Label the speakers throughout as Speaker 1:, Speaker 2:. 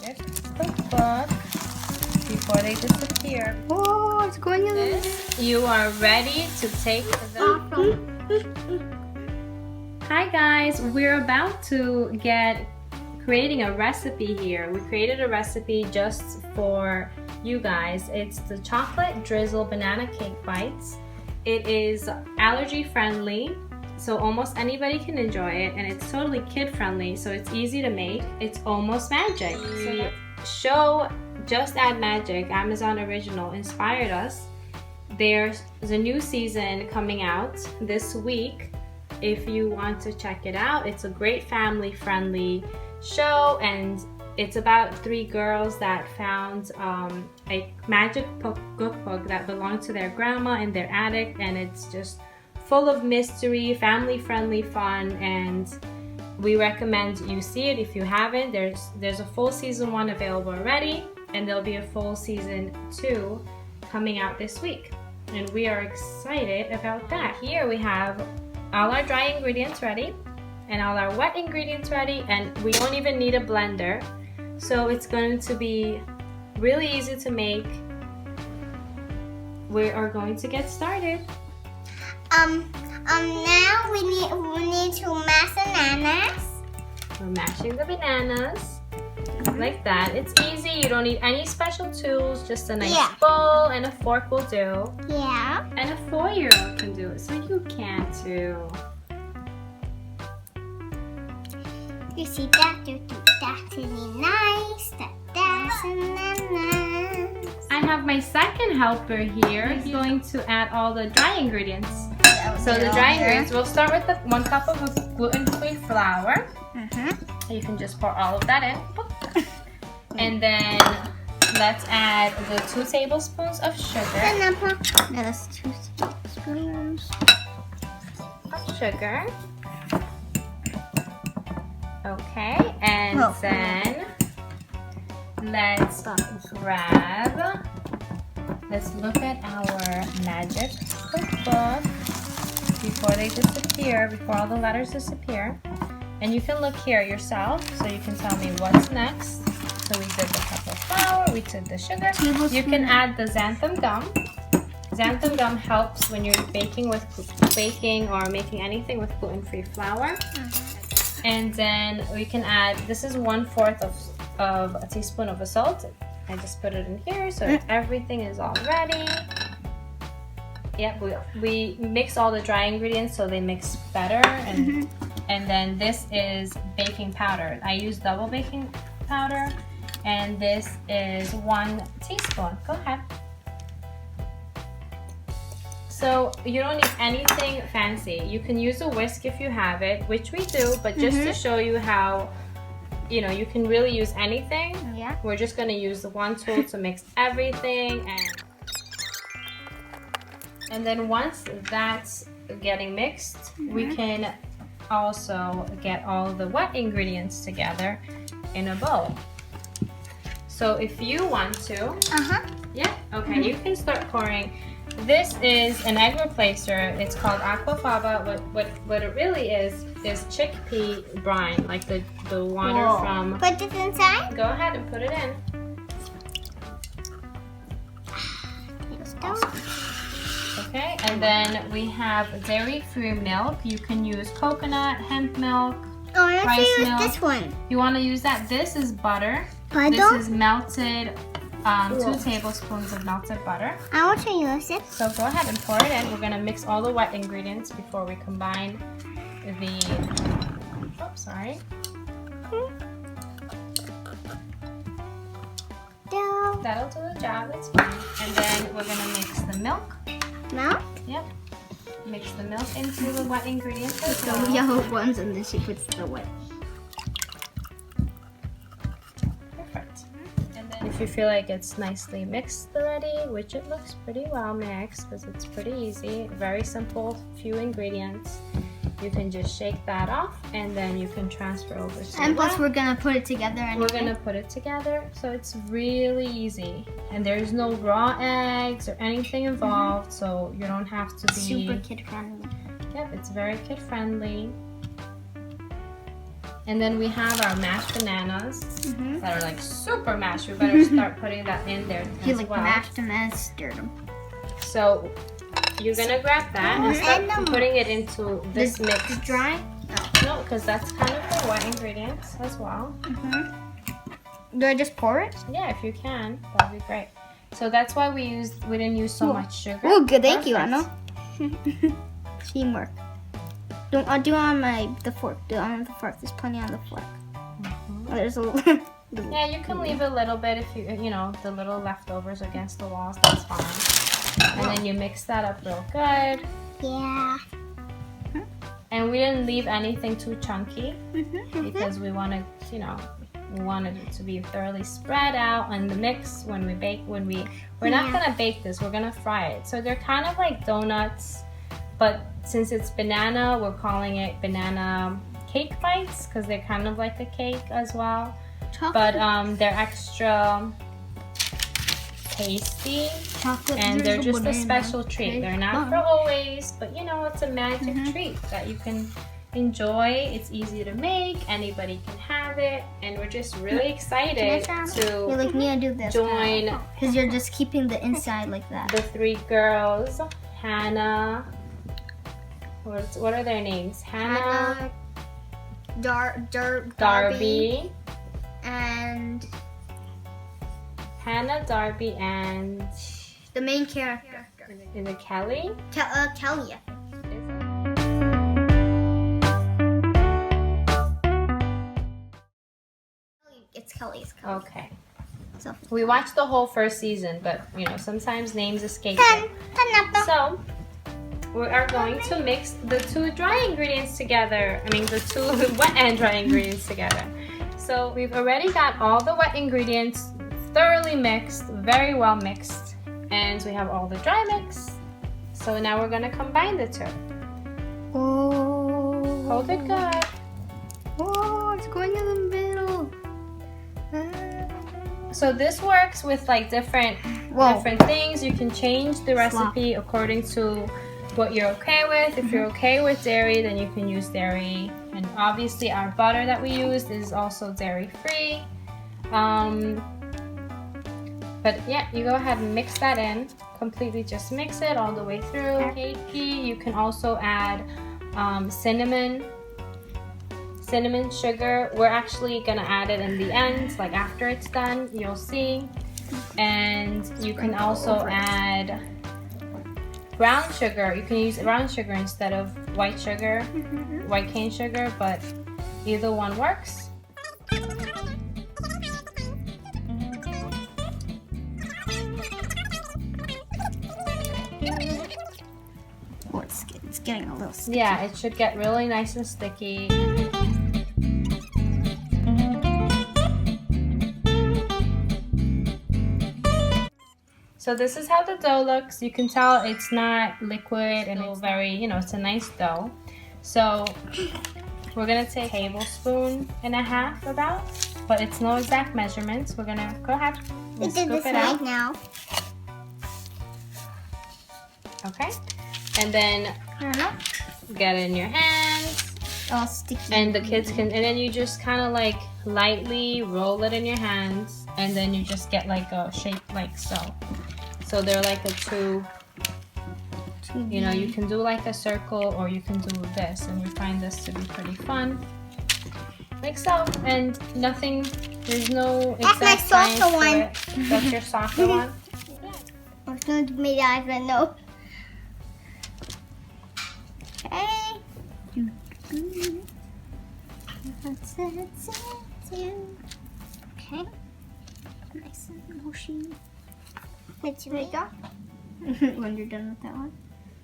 Speaker 1: magic cookbook before they disappear.
Speaker 2: Oh, it's going in
Speaker 1: this. You are ready to take the... Hi guys, we're about to get creating a recipe here. We created a recipe just for you guys. It's the chocolate drizzle banana cake bites. It is allergy friendly, so almost anybody can enjoy it, and it's totally kid friendly, so it's easy to make. It's almost magic. So the show Just Add Magic, Amazon original, inspired us. There's a new season coming out this week. If you want to check it out, it's a great family friendly show, and it's about 3 girls that found a magic cookbook that belonged to their grandma in their attic, and it's just full of mystery, family friendly fun, and we recommend you see it if you haven't. There's a full season 1 available already, and there'll be a full season 2 coming out this week, and we are excited about that. Here we have all our dry ingredients ready and all our wet ingredients ready, and we don't even need a blender, so it's going to be really easy to make. We are going to get started.
Speaker 2: Now we need to mash bananas.
Speaker 1: We're mashing the bananas like that. It's easy. You don't need any special tools. Just a nice bowl and a fork will do.
Speaker 2: Yeah.
Speaker 1: And a 4-year-old can do it, so you can too.
Speaker 2: You see that? That's really nice. That's bananas.
Speaker 1: I have my second helper here. He's going to add all the dry ingredients. So the dry ingredients, we'll start with the 1 cup of gluten-free flour. You can just pour all of that in. And then let's add the 2 tablespoons of sugar.
Speaker 2: That's 2 tablespoons
Speaker 1: of sugar. Okay, and then let's look at our magic cookbook before they disappear, before all the letters disappear. And you can look here yourself, so you can tell me what's next. So we did the cup of flour, we did the sugar. You can add the xantham gum. Xantham gum helps when you're baking or making anything with gluten-free flour. And then we can add, this is 1/4 of a teaspoon of salt. I just put it in here so everything is all ready. Yep, we mix all the dry ingredients so they mix better, and then this is baking powder. I use double baking powder, and this is 1 teaspoon. Go ahead. So you don't need anything fancy. You can use a whisk if you have it, which we do, but just to show you how, you can really use anything.
Speaker 2: Yeah.
Speaker 1: We're just going to use the 1 tool to mix everything, and then once that's getting mixed, we can also get all the wet ingredients together in a bowl. So if you want to, yeah, okay, you can start pouring. This is an egg replacer. It's called aquafaba. What it really is chickpea brine, like the water from.
Speaker 2: Put this inside?
Speaker 1: Go ahead and put it in. Okay, and then we have dairy-free milk. You can use coconut, hemp milk,
Speaker 2: I want
Speaker 1: rice
Speaker 2: to use
Speaker 1: milk.
Speaker 2: this one.
Speaker 1: You want to use that? This is butter.
Speaker 2: Pardon?
Speaker 1: This is melted, 2 tablespoons of melted butter.
Speaker 2: I want to use it.
Speaker 1: So go ahead and pour it in. We're going to mix all the wet ingredients before we combine the, That'll do the job, it's fine. And then we're going to mix the milk.
Speaker 2: Milk?
Speaker 1: Yep. Mix the milk into the wet ingredients as
Speaker 2: The
Speaker 1: well.
Speaker 2: yellow ones, and then she puts the wet.
Speaker 1: Perfect. And then if you feel like it's nicely mixed already, which it looks pretty well mixed because it's pretty easy, very simple, few ingredients, you can just shake that off, and then you can transfer over to
Speaker 2: And plus, we're gonna put it together. Anyway.
Speaker 1: We're gonna put it together, so it's really easy, and there's no raw eggs or anything involved, so you don't have to be
Speaker 2: super kid friendly.
Speaker 1: Yep, it's very kid friendly. And then we have our mashed bananas that are like super mashed. We better start putting that in there
Speaker 3: You
Speaker 1: as
Speaker 3: like
Speaker 1: well.
Speaker 3: mashed them and stirred them.
Speaker 1: So you're gonna grab that and start putting it into this mix.
Speaker 3: It's dry?
Speaker 1: No, because that's kind of the wet ingredients as well.
Speaker 3: Do I just pour it?
Speaker 1: Yeah, if you can, that'd be great. So that's why we didn't use so much sugar.
Speaker 3: Oh, good. Thank you, Anna. Teamwork. Do it on the fork. Do it on the fork. There's plenty on the fork. Oh, there's a little.
Speaker 1: Yeah, you can leave a little bit if you know, the little leftovers against the walls. That's fine. And then you mix that up real good.
Speaker 2: Yeah.
Speaker 1: And we didn't leave anything too chunky because we wanted, you know, we wanted it to be thoroughly spread out in the mix when we bake. We're not gonna bake this. We're gonna fry it. So they're kind of like donuts, but since it's banana, we're calling it banana cake bites because they're kind of like a cake as well. But they're extra tasty, and they're just a special treat. They're not for always, but you know, it's a magic treat that you can enjoy. It's easy to make. Anybody can have it, and we're just really excited to
Speaker 3: like me, I do this
Speaker 1: join
Speaker 3: because you're just keeping the inside like that.
Speaker 1: the three girls. Hannah. What are their names? Hannah, Darby,
Speaker 3: and
Speaker 1: Hannah, Darby, and
Speaker 3: the main character.
Speaker 1: is it Kelly?
Speaker 3: Kelly. It's Kelly.
Speaker 1: Okay.
Speaker 3: So
Speaker 1: We watched the whole first season, but you know, sometimes names escape you. So we are going to mix the two dry ingredients together. I mean, the two wet and dry ingredients together. So we've already got all the wet ingredients thoroughly mixed, very well mixed, and we have all the dry mix. So now we're gonna combine the two.
Speaker 3: Oh.
Speaker 1: Hold it good.
Speaker 3: Oh, it's going in the middle.
Speaker 1: So this works with like different things. You can change the recipe according to what you're okay with. If you're okay with dairy, then you can use dairy. And obviously our butter that we used is also dairy free. But yeah, you go ahead and mix that in. Completely just mix it all the way through. Cakey. You can also add cinnamon sugar. We're actually gonna add it in the end, like after it's done, you'll see. And you can also add brown sugar. You can use brown sugar instead of white sugar, white cane sugar, but either one works.
Speaker 3: Oh, it's getting a little sticky.
Speaker 1: Yeah, it should get really nice and sticky. So this is how the dough looks. You can tell it's not liquid and it's very, you know, it's a nice dough. So we're gonna take a tablespoon and a half about, but it's no exact measurements. We're gonna go ahead and scoop it out.
Speaker 2: Now.
Speaker 1: Okay, and then get it in your hands.
Speaker 3: All sticky.
Speaker 1: And the kids can, and then you just kind of like lightly roll it in your hands, and then you just get like a shape like so. So they're like a two, you know, you can do like a circle or you can do this, and we find this to be pretty fun. Like so, and nothing, there's no exact science to it. That's your soccer one?
Speaker 2: I was going to make that, but no. Okay.
Speaker 3: Okay. Nice and mushy.
Speaker 2: Let's make up.
Speaker 3: When you're done with that one,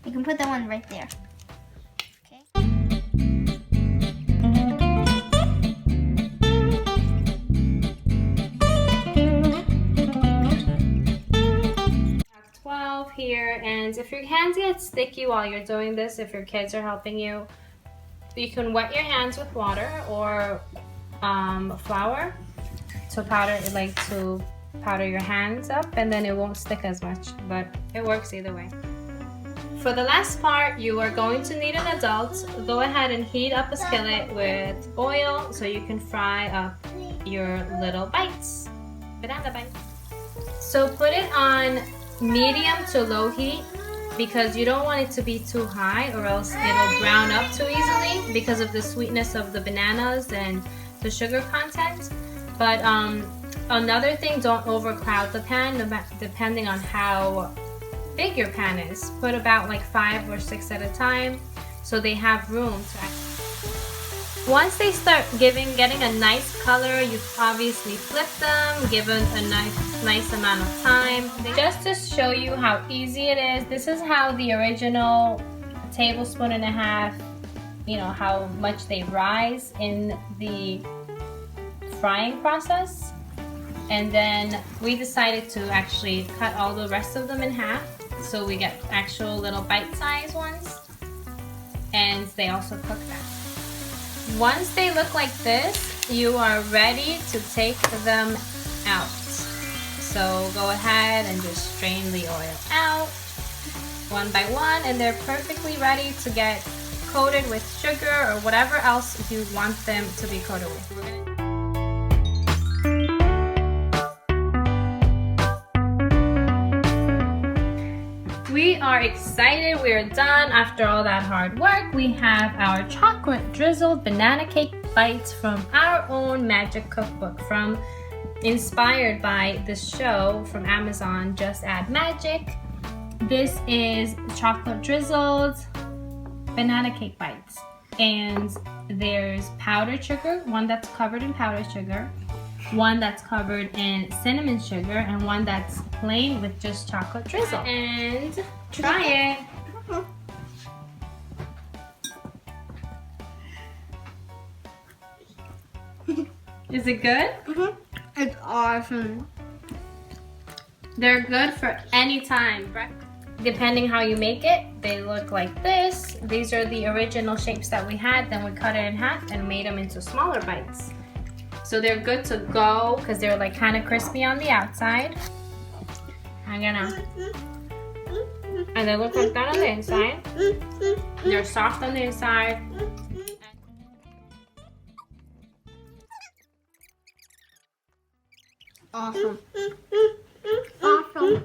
Speaker 3: you can put that one right there.
Speaker 2: Okay.
Speaker 1: 12 here, and if your hands get sticky while you're doing this, if your kids are helping you, you can wet your hands with water or flour to powder your hands up, and then it won't stick as much, but it works either way. For the last part, you are going to need an adult. Go ahead and heat up a skillet with oil so you can fry up your little bites, banana bites. So put it on medium to low heat because you don't want it to be too high or else it'll brown up too easily because of the sweetness of the bananas and the sugar content. But another thing, don't overcrowd the pan depending on how big your pan is. Put about like 5 or 6 at a time so they have room to Once they start getting a nice color, you obviously flip them, give it a nice amount of time. Just to show you how easy it is, this is how the original tablespoon and a half, you know, how much they rise in the frying process. And then we decided to actually cut all the rest of them in half so we get actual little bite-sized ones, and they also cook that. Once they look like this, you are ready to take them out. So go ahead and just strain the oil out one by one, and they're perfectly ready to get coated with sugar or whatever else you want them to be coated with. We are excited. We are done after all that hard work. We have our chocolate drizzled banana cake bites from our own magic cookbook, inspired by this show from Amazon, Just Add Magic. This is chocolate drizzled banana cake bites, and there's powdered sugar, one that's covered in powdered sugar, one that's covered in cinnamon sugar, and one that's plain with just chocolate drizzle. And try it. Is it good?
Speaker 3: Mm-hmm. It's awesome.
Speaker 1: They're good for any time. Depending how you make it, they look like this. These are the original shapes that we had. Then we cut it in half and made them into smaller bites. So they're good to go because they're like kind of crispy on the outside. And they look like that on the inside. They're soft on the inside.
Speaker 3: Awesome. Awesome.